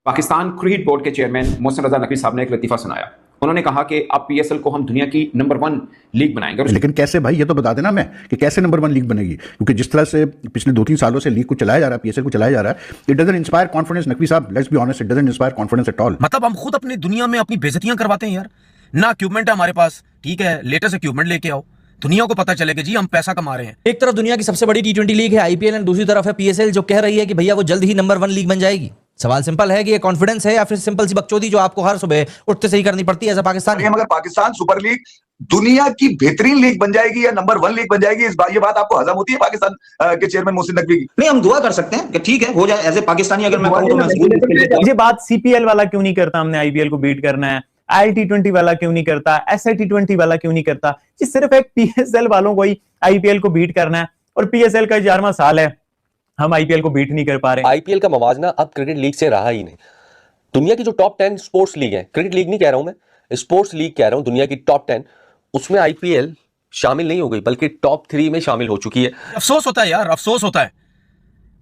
Pakistan cricket board के chairman Mohsin Raza Naqvi साहब ने एक लतीफा सुनाया। उन्होंने कहा कि अब पीएसएल को हम दुनिया की नंबर 1 लीग बनाएंगे। लेकिन कैसे भाई, ये तो बता देना मैं कि कैसे नंबर 1 लीग बनेगी, क्योंकि जिस तरह से पिछले 2-3 सालों से लीग को चलाया जा रहा है, पीएसएल को चलाया जा रहा है, it doesn't inspire confidence. Naqvi साहब, let's be honest, it doesn't inspire confidence at all. मतलब हम खुद अपनी दुनिया में अपनी बेइज्जतियां करवाते हैं यार। ना इक्विपमेंट है हमारे पास, ठीक है, लेटेस्ट इक्विपमेंट लेके आओ, दुनिया को पता चले कि जी हम पैसा कमा रहे हैं। एक तरफ दुनिया की सबसे बड़ी टी20 लीग है आईपीएल और दूसरी तरफ है पीएसएल, जो कह रही है कि भैया वो जल्द ही नंबर 1 लीग बन जाएगी। सवाल सिंपल है कि ये कॉन्फिडेंस है या फिर सिंपल सी बकचोदी जो आपको हर सुबह उठते से ही करनी पड़ती है एज अ पाकिस्तानी। अगर पाकिस्तान सुपर लीग दुनिया की बेहतरीन लीग बन जाएगी या नंबर 1 लीग बन जाएगी, ये बात आपको हजम होती है पाकिस्तान के चेयरमैन मोहसिन नकवी की? नहीं, हम दुआ कर सकते हैं कि ठीक है हो जाए। एज ए पाकिस्तानी अगर मैं कहूं तो मैं ये बात सीपीएल वाला क्यों नहीं करता, हमने आईपीएल को बीट करना है, IL-T20 वाला क्यों नहीं करता, SIT20 वाला क्यों नहीं करता, ये सिर्फ एक पीएसएल वालों को ही आईपीएल को बीट करना है। और पीएसएल का 11वां साल है, हम आईपीएल को बीट नहीं कर पा रहे। आईपीएल का मवाजना अब क्रिकेट लीग से रहा ही नहीं। दुनिया की जो टॉप 10 स्पोर्ट्स लीग है, क्रिकेट लीग नहीं कह रहा हूं मैं, स्पोर्ट्स लीग कह रहा हूं, दुनिया की टॉप 10, उसमें आईपीएल शामिल नहीं हो गई, बल्कि टॉप 3 में शामिल हो चुकी है। अफसोस होता है यार, अफसोस होता है।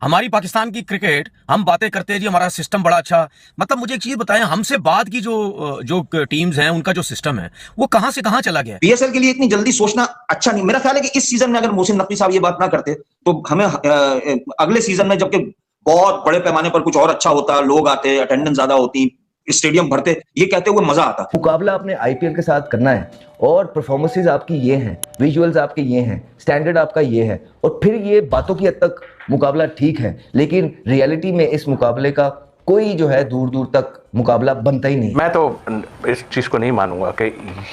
हमारी पाकिस्तान की क्रिकेट, हम बातें करते हैं जी हमारा सिस्टम बड़ा अच्छा, मतलब मुझे एक चीज बताएं, हमसे बाद की जो टीम्स हैं उनका जो सिस्टम है वो कहां से कहां चला गया। पीएसएल के लिए इतनी जल्दी सोचना अच्छा नहीं। मेरा ख्याल है कि इस सीजन में अगर मोहसिन नकवी साहब ये बात ना करते तो हमें अगले सीजन में, जबकि बहुत बड़े पैमाने पर कुछ और अच्छा होता, लोग आते, अटेंडेंस ज्यादा होती, स्टेडियम भरते, ये कहते हुए मजा आता। मुकाबला आपने आईपीएल के साथ करना है और परफॉर्मेंसेस आपकी ये हैं, विजुअल्स आपके ये हैं, स्टैंडर्ड आपका ये है, और फिर ये बातों की हद तक मुकाबला ठीक है, लेकिन रियलिटी में इस मुकाबले का कोई जो है दूर दूर तक मुकाबला बनता ही नहीं। मैं तो इस चीज़ को नहीं मानूंगा कि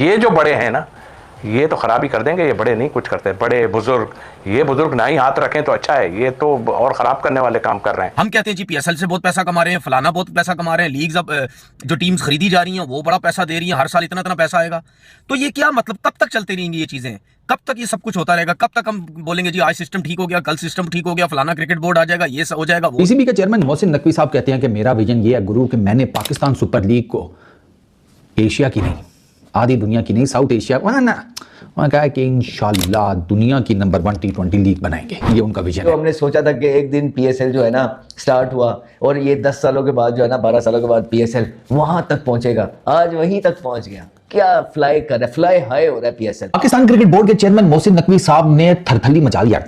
ये जो बड़े हैं ना, ये तो खराबी कर देंगे, ये बड़े नहीं कुछ करते, बड़े बुजुर्ग, ये बुजुर्ग ना ही हाथ रखें तो अच्छा है, ये तो और खराब करने वाले काम कर रहे हैं। हम कहते हैं जी पीएसएल से बहुत पैसा कमा रहे हैं, फलाना बहुत पैसा कमा रहे हैं, लीग्स अब जो टीम्स खरीदी जा रही हैं वो बड़ा पैसा दे रही हैं, हर साल इतना इतना पैसा आएगा। तो ये क्या मतलब, कब तक चलती रहेंगी ये चीजें, कब तक ये सब कुछ होता रहेगा, कब तक हम बोलेंगे जी आज सिस्टम ठीक हो गया, कल सिस्टम ठीक हो गया, फलाना क्रिकेट बोर्ड आ जाएगा, ये हो जाएगा। पीसीबी के चेयरमैन मोहसिन नकवी साहब कहते हैं कि मेरा विजन ये है गुरु कि मैंने पाकिस्तान सुपर लीग को एशिया की नहीं, आधी दुनिया की नहीं, साउथ एशिया वहाँ कहा कि इंशाल्लाह दुनिया की नंबर 1 T20 लीग बनाएंगे, ये उनका विजन है। हमने सोचा था कि एक दिन पीएसएल जो है ना स्टार्ट हुआ और ये 10 सालों के बाद जो है ना, 12 सालों के बाद पीएसएल वहां तक पहुंचेगा, आज वहीं तक पहुंच गया। क्या फ्लाई कर रहा है, फ्लाई हाई हो रहा है पीएसएल। पाकिस्तान क्रिकेट बोर्ड के चेयरमैन मोहसिन नकवी साहब ने थरथली मचा दिया,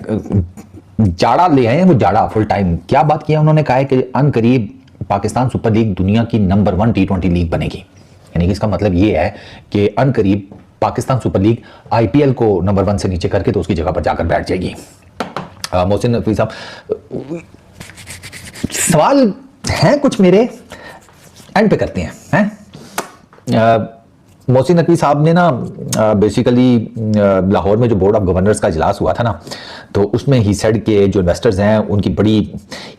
जाड़ा ले आए हैं वो, जाड़ा फुल टाइम। क्या बात किया उन्होंने, कहा है कि अनकरीब पाकिस्तान सुपर लीग दुनिया की नंबर 1 T20 लीग बनेगी। यानी कि इसका मतलब ये है कि अनकरीब पाकिस्तान सुपर लीग आईपीएल को नंबर 1 से नीचे करके तो उसकी जगह पर जाकर बैठ जाएगी। मोहसिन नकवी साहब, सवाल हैं कुछ मेरे, एंड पे करते हैं। मोहसिन नकवी साहब ने ना बेसिकली लाहौर में जो बोर्ड ऑफ गवर्नर्स का इजलास हुआ था ना, तो उसमें ही सेड के जो इन्वेस्टर्स हैं उनकी बड़ी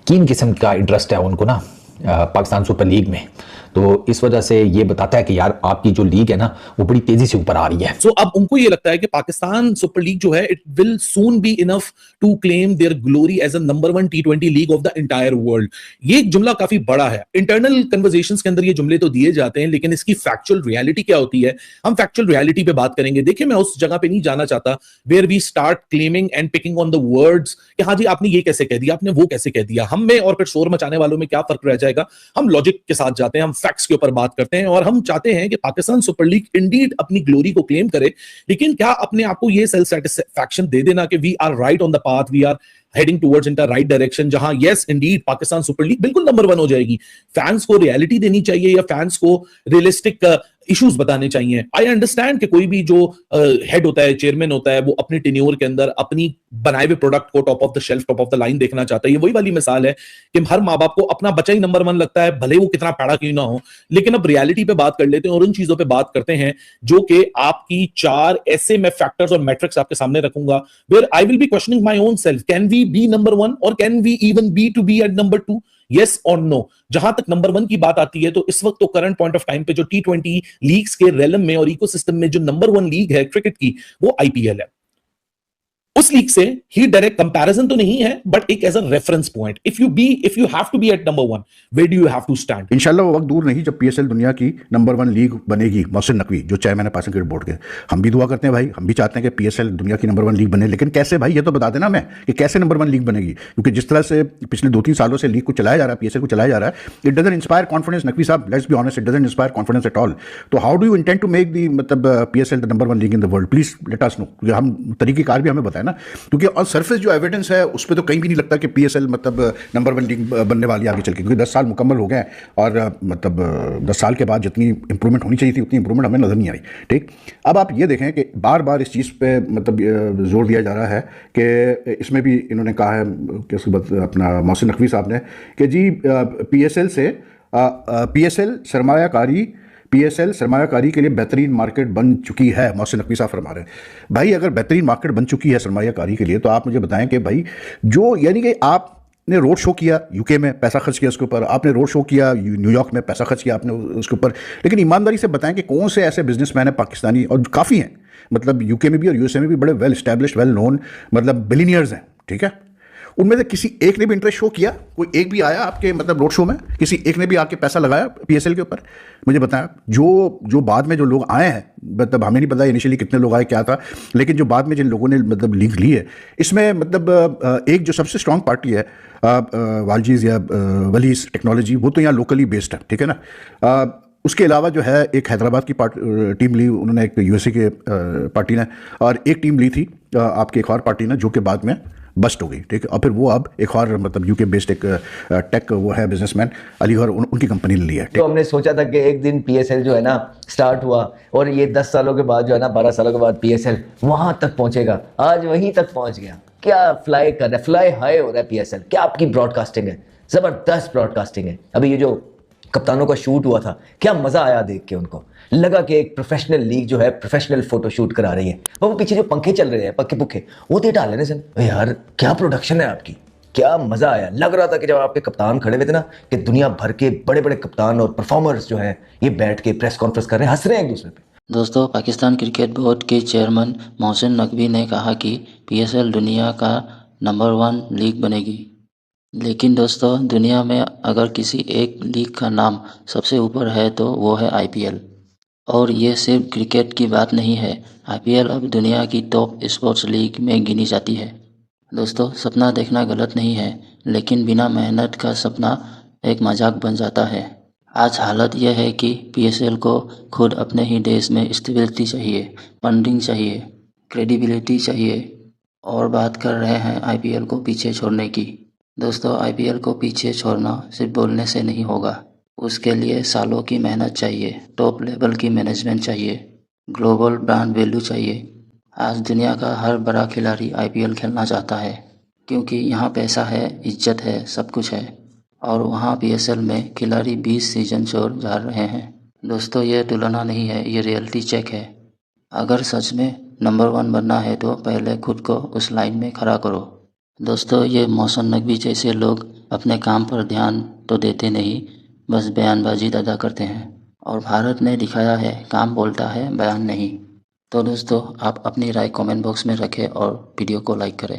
कीन किस्म का इंटरेस्ट है उनको ना पाकिस्तान सुपर लीग में, तो इस वजह से ये बताता है कि यार आपकी जो लीग है ना वो बड़ी तेजी से ऊपर आ रही है। सो अब उनको ये लगता है कि पाकिस्तान सुपर लीग जो है it will soon be enough to claim their glory as a number 1 T20 league of the entire world. ये जुमला काफी बड़ा है, इंटरनल कन्वर्सेशंस के अंदर ये जुमले तो दिए जाते हैं, लेकिन इसकी फैक्चुअल रियलिटी क्या होती है, हम फैक्चुअल रियलिटी पे बात करेंगे। देखिए, मैं उस जगह पे नहीं जाना चाहता where we start claiming and picking on the words कि हाँ जी आपने ये कैसे कह दिया, आपने वो कैसे कह दिया। हम में और फिर शोर मचाने वालों में क्या फर्क रह जाएगा। हम लॉजिक के साथ जाते हैं, हम फैक्ट्स के ऊपर बात करते हैं, और हम चाहते हैं कि पाकिस्तान सुपर लीग इंडीड अपनी ग्लोरी को क्लेम करे, लेकिन क्या अपने आप को ये सेल्फ सेटिस्फैक्शन दे देना कि we are right on the path, we are heading towards in the right direction, जहां yes indeed Pakistan super league बिल्कुल नंबर 1 हो जाएगी। फैंस को रियलिटी देनी चाहिए या फैंस को रियलिस्टिक इश्यूज बताने चाहिए। आई अंडरस्टैंड कि कोई भी जो हेड होता है, चेयरमैन होता है, वो अपने टेन्योर के अंदर अपनी बनाए हुए प्रोडक्ट को top of the shelf, top of the line देखना चाहता है। ये वही वाली मिसाल है कि हर माँ बाप को अपना बच्चा ही नंबर 1 लगता है, भले वो कितना पैड़ा क्यों ना हो। लेकिन अब रियलिटी पे बात कर लेते हैं और उन चीजों पे बात करते हैं जो कि आपकी 4 ऐसे मैं फैक्टर्स और मैट्रिक्स आपके सामने रखूंगा, where I will be questioning my own self, can we be number 1 और can we even be to be at number 2, yes और नो। जहां तक नंबर 1 की बात आती है तो इस वक्त तो करंट पॉइंट ऑफ टाइम पे जो T20 लीग्स के रेलम में और इकोसिस्टम में जो नंबर 1 लीग है क्रिकेट की, वो आईपीएल है। उस लीग से ही डायरेक्ट कंपैरिजन तो नहीं है, बट एक as a reference point, if you have to be at number 1, where do you have to stand? इंशाल्लाह वो वक्त दूर नहीं जब पीएसएल दुनिया की नंबर 1 लीग बनेगी। मोहसिन नकवी जो चेयरमैन है पाकिस्तान क्रिकेट बोर्ड के, हम भी दुआ करते हैं भाई, हम भी चाहते हैं कि पीएसएल दुनिया की नंबर 1 लीग बने, लेकिन कैसे भाई, ये तो बता देना मैं कि कैसे नंबर 1 लीग बनेगी, क्योंकि जिस तरह से पिछले 2-3 सालों से लीग को चलाया जा रहा है, पीएसएल को चलाया जा रहा है, it doesn't inspire confidence. Naqvi साहब, let's be honest, it doesn't inspire confidence at all. तो how do you intend to make the मतलब PSL the number 1 league in the world? Please let us know, क्योंकि हम तरीकेकार भी हमें बताए ना, क्योंकि ऑन सरफेस जो एविडेंस है उस पर तो कहीं भी नहीं लगता कि पीएसएल मतलब नंबर 1 लीग बनने वाली आगे चल के, क्योंकि 10 साल मुकम्मल हो गए हैं और मतलब 10 साल के बाद जितनी इंप्रूवमेंट होनी चाहिए थी उतनी इंप्रूवमेंट हमें नजर नहीं आई। ठीक, अब आप ये देखें कि बार बार इस चीज़ पे मतलब जोर दिया जा रहा है कि इसमें भी इन्होंने कहा है कि उसके बाद अपना मोहसिन नकवी साहब ने कि जी पीएसएल से पीएसएल सरमायाकारी के लिए बेहतरीन मार्केट बन चुकी है। मोहसिन नकवी साहब फरमा रहे हैं भाई, अगर बेहतरीन मार्केट बन चुकी है सरमायाकारी के लिए, तो आप मुझे बताएं कि भाई जो यानी कि आपने रोड शो किया यूके में, पैसा खर्च किया उसके ऊपर, आपने रोड शो किया न्यूयॉर्क में, पैसा खर्च किया आपने उसके ऊपर, लेकिन ईमानदारी से बताएं कि कौन से ऐसे बिजनेसमैन हैं पाकिस्तानी, और काफ़ी हैं, मतलब यूके में भी और यूएसए में भी बड़े वेल एस्टैब्लिश्ड, वेल नोन मतलब बिलियनियर्स हैं, ठीक है, उनमें से किसी एक ने भी इंटरेस्ट शो किया? कोई एक भी आया आपके मतलब रोड शो में? किसी एक ने भी आके पैसा लगाया पीएसएल के ऊपर? मुझे बताया। जो बाद में जो लोग आए हैं, मतलब हमें नहीं पता इनिशियली कितने लोग आए क्या था, लेकिन जो बाद में जिन लोगों ने मतलब लीग ली है, इसमें मतलब एक जो सबसे स्ट्रांग पार्टी है वालजीज या वलीज टेक्नोलॉजी, वो तो यहाँ लोकली बेस्ड है, ठीक है ना। उसके अलावा जो है एक हैदराबाद की टीम ली उन्होंने, एक यूएसए के पार्टी ने, और एक टीम ली थी आपकी एक और पार्टी ने, जो कि बाद में बस्ट हो गई, ठीक है, और फिर वो अब एक और मतलब यूके बेस्ड एक टेक वो है बिजनेसमैन अलीगढ़, उनकी कंपनी ने लिया है। तो हमने सोचा था कि एक दिन पीएसएल जो है ना स्टार्ट हुआ और ये 10 सालों के बाद जो है ना 12 सालों के बाद पीएसएल वहां तक पहुंचेगा। आज वहीं तक पहुंच गया। क्या फ्लाई कर रहा है, फ्लाई हाई हो रहा है पीएसएल। क्या आपकी ब्रॉडकास्टिंग है, जबरदस्त ब्रॉडकास्टिंग है। अभी ये जो कप्तानों का शूट हुआ था, क्या मजा आया देख के, उनको लगा कि एक प्रोफेशनल लीग जो है प्रोफेशनल फोटो शूट करा रही है। वो पीछे जो पंखे चल रहे हैं पक्के पुखे, वो तो डाल लेने से यार, क्या प्रोडक्शन है आपकी, क्या मजा आया। लग रहा था कि जब आपके कप्तान खड़े हुए थे ना, कि दुनिया भर के बड़े बड़े कप्तान और परफॉर्मर्स जो है ये बैठ के प्रेस कॉन्फ्रेंस कर रहे हैं, हंस रहे हैं एक दूसरे पे। दोस्तों, पाकिस्तान क्रिकेट बोर्ड के चेयरमैन मोहसिन नकवी ने कहा कि पीएसएल दुनिया का नंबर 1 लीग बनेगी। लेकिन दोस्तों, दुनिया में अगर किसी एक लीग का नाम सबसे ऊपर है तो वो है आईपीएल। और ये सिर्फ क्रिकेट की बात नहीं है, आईपीएल अब दुनिया की टॉप स्पोर्ट्स लीग में गिनी जाती है। दोस्तों, सपना देखना गलत नहीं है, लेकिन बिना मेहनत का सपना एक मजाक बन जाता है। आज हालत यह है कि पीएसएल को खुद अपने ही देश में स्टेबिलिटी चाहिए, फंडिंग चाहिए, क्रेडिबिलिटी चाहिए, और बात कर रहे हैं आईपीएल को पीछे छोड़ने की। दोस्तों, आईपीएल को पीछे छोड़ना सिर्फ बोलने से नहीं होगा, उसके लिए सालों की मेहनत चाहिए, टॉप लेवल की मैनेजमेंट चाहिए, ग्लोबल ब्रांड वैल्यू चाहिए। आज दुनिया का हर बड़ा खिलाड़ी आईपीएल खेलना चाहता है, क्योंकि यहाँ पैसा है, इज्जत है, सब कुछ है। और वहाँ पीएसएल में खिलाड़ी 20 सीजन छोड़ जा रहे हैं। दोस्तों, ये तुलना नहीं है, ये रियलिटी चेक है। अगर सच में नंबर 1 बनना है तो पहले खुद को उस लाइन में खड़ा करो। दोस्तों, ये मोहसिन नकवी जैसे लोग अपने काम पर ध्यान तो देते नहीं, बस बयानबाजी ज़्यादा करते हैं। और भारत ने दिखाया है, काम बोलता है, बयान नहीं। तो दोस्तों, आप अपनी राय कमेंट बॉक्स में रखें और वीडियो को लाइक करें।